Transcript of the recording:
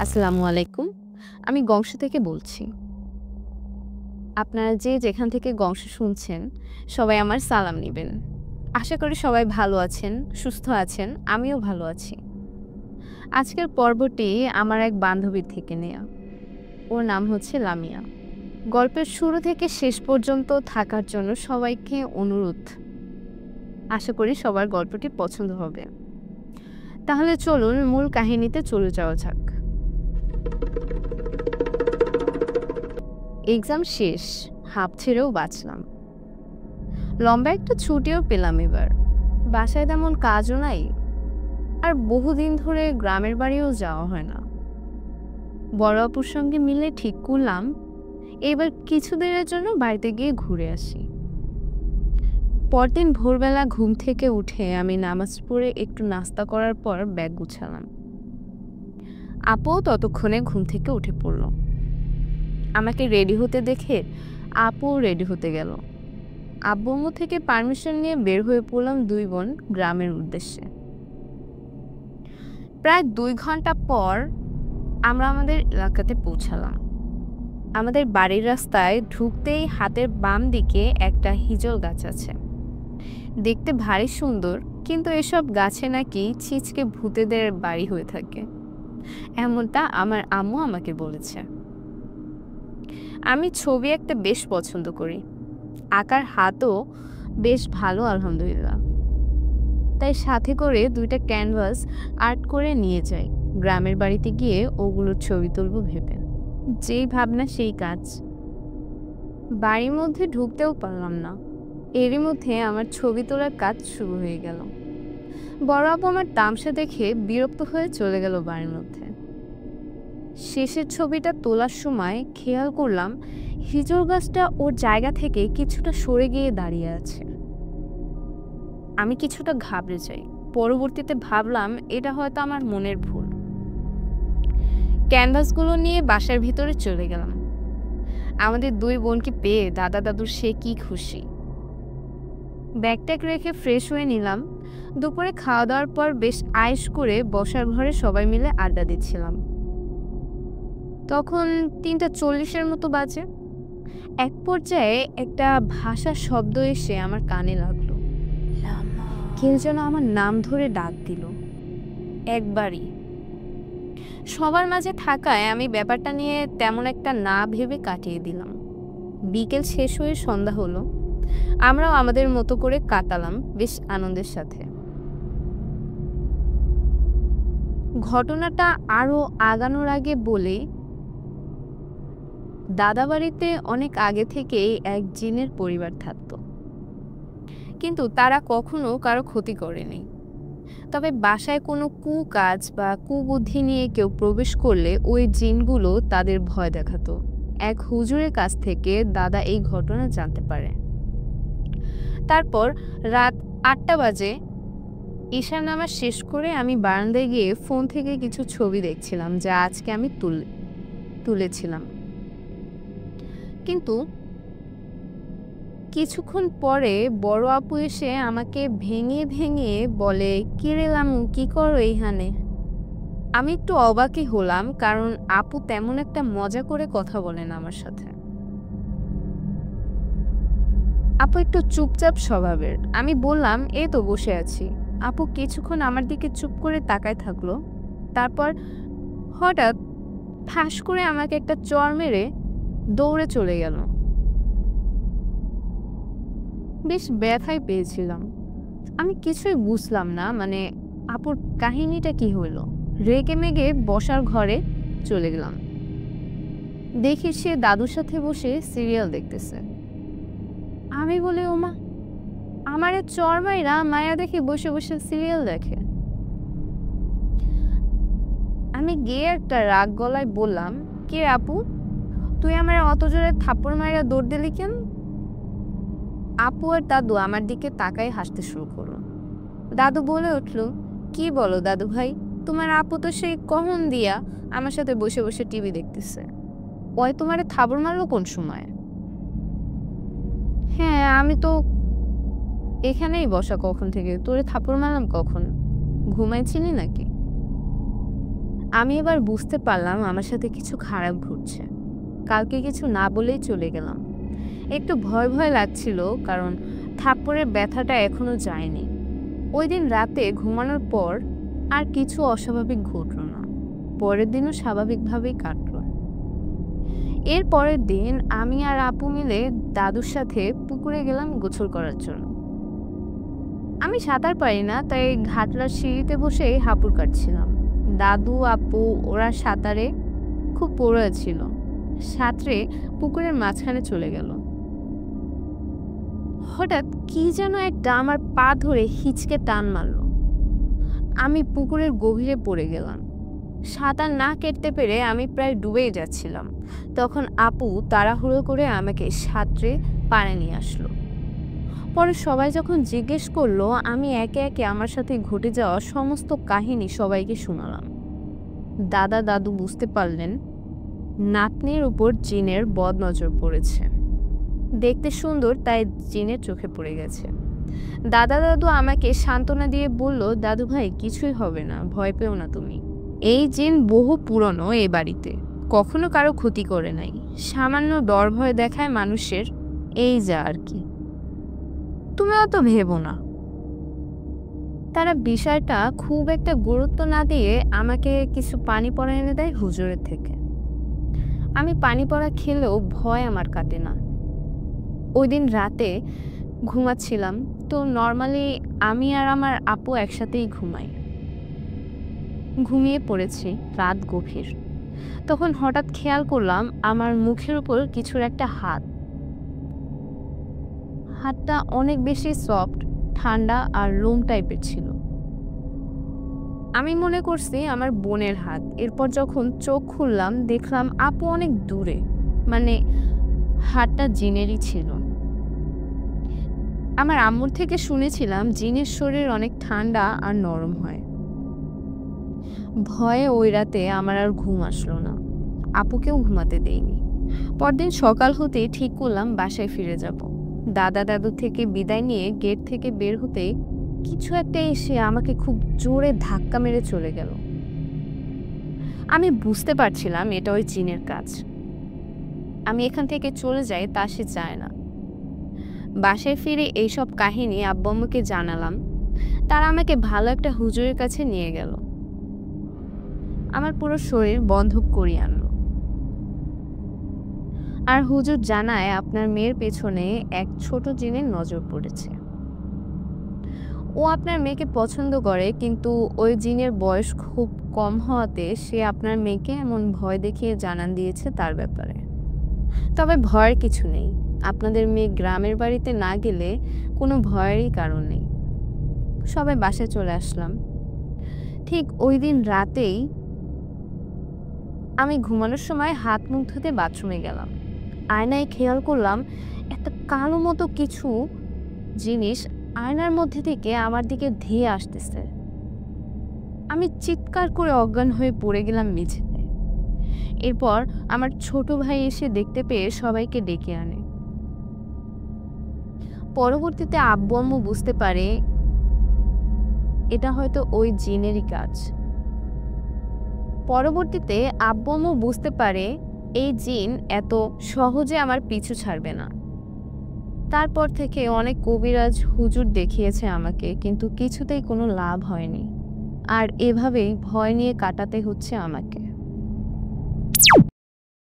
আসসালামু আলাইকুম। আমি গংশ থেকে বলছি। আপনারা যে যেখান থেকে গংশ শুনছেন, সবাই আমার সালাম নিবেন। আশা করি সবাই ভালো আছেন, সুস্থ আছেন। আমিও ভালো আছি। আজকের পর্বটি আমার এক বান্ধবীর থেকে নেয়া। ওর নাম হচ্ছে লামিয়া। গল্পের শুরু থেকে শেষ পর্যন্ত থাকার জন্য সবাইকে অনুরোধ। আশা করি সবার গল্পটি পছন্দ হবে। তাহলে চলুন মূল কাহিনীতে চলে যাওয়া যাক। এক্সাম শেষ, হাঁপ ছেড়েও বাঁচলাম। লম্বা একটা ছুটিও পেলাম এবার। বাসায় তেমন কাজও নাই, আর বহুদিন ধরে গ্রামের বাড়িও যাওয়া হয় না। বড় আপুর সঙ্গে মিলে ঠিক করলাম এবার কিছুদিনের জন্য বাড়িতে গিয়ে ঘুরে আসি। পরদিন ভোরবেলা ঘুম থেকে উঠে আমি নামাজ পড়ে একটু নাস্তা করার পর ব্যাগ গুছালাম। আপুও ততক্ষণে ঘুম থেকে উঠে পড়ল। আমাকে রেডি হতে দেখে আপুও রেডি হতে গেল। আব্বু আম্মু থেকে পারমিশন নিয়ে বের হয়ে পড়লাম দুই বোন গ্রামের উদ্দেশ্যে। প্রায় 2 ঘন্টা পর আমরা আমাদের এলাকাতে পৌঁছালাম। আমাদের বাড়ির রাস্তায় ঢুকতেই হাতের বাম দিকে একটা হিজল গাছ আছে। দেখতে ভারী সুন্দর, কিন্তু এসব গাছে নাকি ছিচকে ভূতেদের বাড়ি হয়ে থাকে, এমনটা আমার আম্মু আমাকে বলেছে। আমি ছবি আঁকতে বেশ পছন্দ করি, আঁকার হাতও বেশ ভালো আলহামদুলিল্লাহ। তাই সাথে করে 2টা ক্যানভাস আর্ট করে নিয়ে যাই। গ্রামের বাড়িতে গিয়ে ওগুলোর ছবি তুলব ভেবে। যেই ভাবনা সেই কাজ। বাড়ির মধ্যে ঢুকতেও পারলাম না, এরই মধ্যে আমার ছবি তোলার কাজ শুরু হয়ে গেল। বড় আপু আমার তামসা দেখে বিরক্ত হয়ে চলে গেল বাড়ির মধ্যে। শেষের ছবিটা তোলার সময় খেয়াল করলাম হিজল গাছটা ওর জায়গা থেকে কিছুটা সরে গিয়ে দাঁড়িয়ে আছে। আমি কিছুটা ঘাবড়ে যাই। পরবর্তীতে ভাবলাম এটা হয়তো আমার মনের ভুল। ক্যানভাসগুলো নিয়ে বাসার ভিতরে চলে গেলাম। আমাদের 2 বোনকে পেয়ে দাদা দাদুর সে কি খুশি। ব্যাগট্যাগ রেখে ফ্রেশ হয়ে নিলাম। দুপুরে খাওয়া দাওয়ার পর বেশ আয়েশ করে বসার ঘরে সবাই মিলে আড্ডা দিচ্ছিলাম। তখন 3:40 মতো বাজে। এক পর্যায়ে একটা ভাষার শব্দ এসে আমার কানে লাগলো। কেউ যেন আমার নাম ধরে ডাক দিল, একবারই। সবার মাঝে থাকায় আমি ব্যাপারটা নিয়ে তেমন একটা না ভেবে কাটিয়ে দিলাম। বিকেল শেষ হয়ে সন্ধ্যা হলো। আমরাও আমাদের মতো করে কাটালাম বেশ আনন্দের সাথে। ঘটনাটা আরো আগানোর আগে বলে, দাদা বাড়িতে অনেক আগে থেকেই এক জিনের পরিবার থাকতো, কিন্তু তারা কখনো কারো ক্ষতি করেনি। তবে বাসায় কোনো কুকাজ বা কুবুদ্ধি নিয়ে কেউ প্রবেশ করলে ওই জিনগুলো তাদের ভয় দেখাতো। এক হুজুরের কাছ থেকে দাদা এই ঘটনা জানতে পারে। তারপর রাত 8টা বাজে। ঈশার নামাজ শেষ করে আমি বারান্দায় গিয়ে ফোন থেকে কিছু ছবি দেখছিলাম যা আজকে আমি তুলেছিলাম। কিন্তু কিছুক্ষণ পরে বড় আপু এসে আমাকে ভেঙে ভেঙে বলে, কিরে লামু, কি করো এইখানে? আমি একটু অবাকই হলাম, কারণ আপু তেমন একটা মজা করে কথা বলে না আমার সাথে। আপু একটু চুপচাপ স্বভাবের। আমি বললাম, এই তো বসে আছি। আপু কিছুক্ষণ আমার দিকে চুপ করে তাকায় থাকলো। তারপর হঠাৎ ঠাস করে আমাকে একটা চড় মেরে দৌড়ে চলে গেল। বেশ ব্যথাই পেয়েছিলাম। আমি কিছুই বুঝলাম না, মানে আপুর কাহিনীটা কি হলো। রেগে মেগে বসার ঘরে চলে গেলাম। দেখি সে দাদুর সাথে বসে সিরিয়াল দেখতেছে। আমি বলি, ওমা, আমারে চর মাইরা মায়া দেখে বসে বসে সিরিয়াল দেখে। আমি গিয়ে একটা রাগ গলায় বললাম, কে আপু, তুই আমার অত জোরে থাপ্পড় মাইরা দৌড় দিলি কেন? আপু আর দাদু আমার দিকে তাকাই হাসতে শুরু করলো। দাদু বলে উঠল, কি বলো দাদু ভাই, তোমার আপু তো সেই কখন দিয়া আমার সাথে বসে বসে টিভি দেখতেছে। ওই তোমারে থাবড় মারলো কোন সময়? হ্যাঁ, আমি তো এখানেই বসা কখন থেকে, তোরে থাপড় মারলাম কখন? ঘুমাইছিলি নাকি? আমি এবার বুঝতে পারলাম আমার সাথে কিছু খারাপ ঘটছে। কালকে কিছু না বলেই চলে গেলাম। একটু ভয় ভয় লাগছিল, কারণ থাপ্পড়ের ব্যথাটা এখনো যায়নি। ওই দিন রাতে ঘুমানোর পর আর কিছু অস্বাভাবিক ঘটলো না। পরের দিনও স্বাভাবিকভাবেই কাটলো। এর পরের দিন আমি আর আপু মিলে দাদুর সাথে পুকুরে গেলাম গোসল করার জন্য। আমি সাঁতার পারি না, তাই ঘাটলার সিঁড়িতে বসে হাঁপুর কাটছিলাম। দাদু আপু ওরা সাঁতারে খুব পড়ে ছিল, সাঁতরে পুকুরের মাঝখানে চলে গেল। হঠাৎ কি যেন একটা আমার পা ধরে হিঁচকে টান মারল। আমি পুকুরের গভীরে পড়ে গেলাম। সাঁতার না কেটে পেরে আমি প্রায় ডুবেই যাচ্ছিলাম। তখন আপু তাড়াহুড়ো করে আমাকে সাঁতরে পাড়ে নিয়ে আসলো। পরে সবাই যখন জিজ্ঞেস করলো, আমি একে একে আমার সাথে ঘটে যাওয়া সমস্ত কাহিনী সবাইকে শোনালাম। দাদা দাদু বুঝতে পারলেন নাতনির উপর জিনের বদনজর পড়েছে। দেখতে সুন্দর তাই জিনের চোখে পড়ে গেছে। দাদা দাদু আমাকে সান্ত্বনা দিয়ে বলল, দাদু ভাই কিছুই হবে না, ভয় পেও না তুমি। এই জিন বহু পুরনো এ বাড়িতে, কখনো কারো ক্ষতি করে নাই, সামান্য ডর ভয় দেখায় মানুষের, এই যা আর কি, তুমি অত ভেবো না। তারা বিষয়টা খুব একটা গুরুত্ব না দিয়ে আমাকে কিছু পানি পড়া এনে দেয় হুজুরের থেকে। আমি পানি পড়া খেলেও ভয় আমার কাটে না। ওই দিন রাতে ঘুমাচ্ছিলাম, তো নর্মালি আমি আর আমার আপু একসাথেই ঘুমাই। ঘুমিয়ে পড়েছি, রাত গভীর। তখন হঠাৎ খেয়াল করলাম আমার মুখের উপর কিছুর একটা হাত। হাতটা অনেক বেশি সফট, ঠান্ডা আর লোম টাইপের ছিল। আমি মনে করছি আমার বোনের হাত। এরপর যখন চোখ খুললাম দেখলাম আপু অনেক দূরে, মানে হাতটা জিনেরই ছিল। আমার আম্মুর থেকে শুনেছিলাম জিনের শরীর অনেক ঠান্ডা আর নরম হয়। ভয়ে ওই রাতে আমার আর ঘুম আসলো না, আপুকেও ঘুমাতে দেইনি। পরদিন সকাল হতেই ঠিক করলাম বাসায় ফিরে যাব। দাদা দাদু থেকে বিদায় নিয়ে গেট থেকে বের হতেই কিছু একটা এসে আমাকে খুব জোরে ধাক্কা মেরে চলে গেল। আমি বুঝতে পারছিলাম এটা ওই জিনের কাজ। আমি এখান থেকে চলে যাই তা সে চায় না। বাসায় ফিরে এইসব কাহিনী আব্বু আম্মুকে জানালাম। তারা আমাকে ভালো একটা হুজুরের কাছে নিয়ে গেল। আমার পুরো শরীর বন্ধক করিয়ে আনলো। আর হুজুর জানায় আপনার মেয়ের পেছনে এক ছোট জিনের নজর পড়েছে। ও আপনার মেয়েকে পছন্দ করে, কিন্তু ওই জিনের বয়স খুব কম হওয়াতে সে আপনার মেয়েকে এমন ভয় দেখিয়ে জানান দিয়েছে তার ব্যাপারে। তবে ভয়ের কিছু নেই, আপনাদের মেয়ে গ্রামের বাড়িতে না গেলে কোনো ভয়েরই কারণ নেই। সবাই বাসায় চলে আসলাম। ঠিক ওই দিন রাতেই আমি ঘুমানোর সময় হাত মুখ ধুতে বাথরুমে গেলাম। আয়নায় খেয়াল করলাম একটা কালো মতো কিছু জিনিস আয়নার মধ্যে থেকে আমার দিকে ধেয়ে আসতেছে। আমি চিৎকার করে অজ্ঞান হয়ে পড়ে গেলাম মেঝেতে। এরপর আমার ছোট ভাই এসে দেখতে পেয়ে সবাইকে ডেকে আনে। পরবর্তীতে আব্বু আম্মু বুঝতে পারে এটা হয়তো ওই জিনেরই কাজ। পরবর্তীতে আব্বু আম্মু বুঝতে পারে এই জিন এত সহজে আমার পিছু ছাড়বে না। তারপর থেকে অনেক কবিরাজ হুজুর দেখিয়েছে আমাকে, কিন্তু কিছুতেই কোনো লাভ হয়নি। আর এভাবেই ভয় নিয়ে কাটাতে হচ্ছে আমাকে।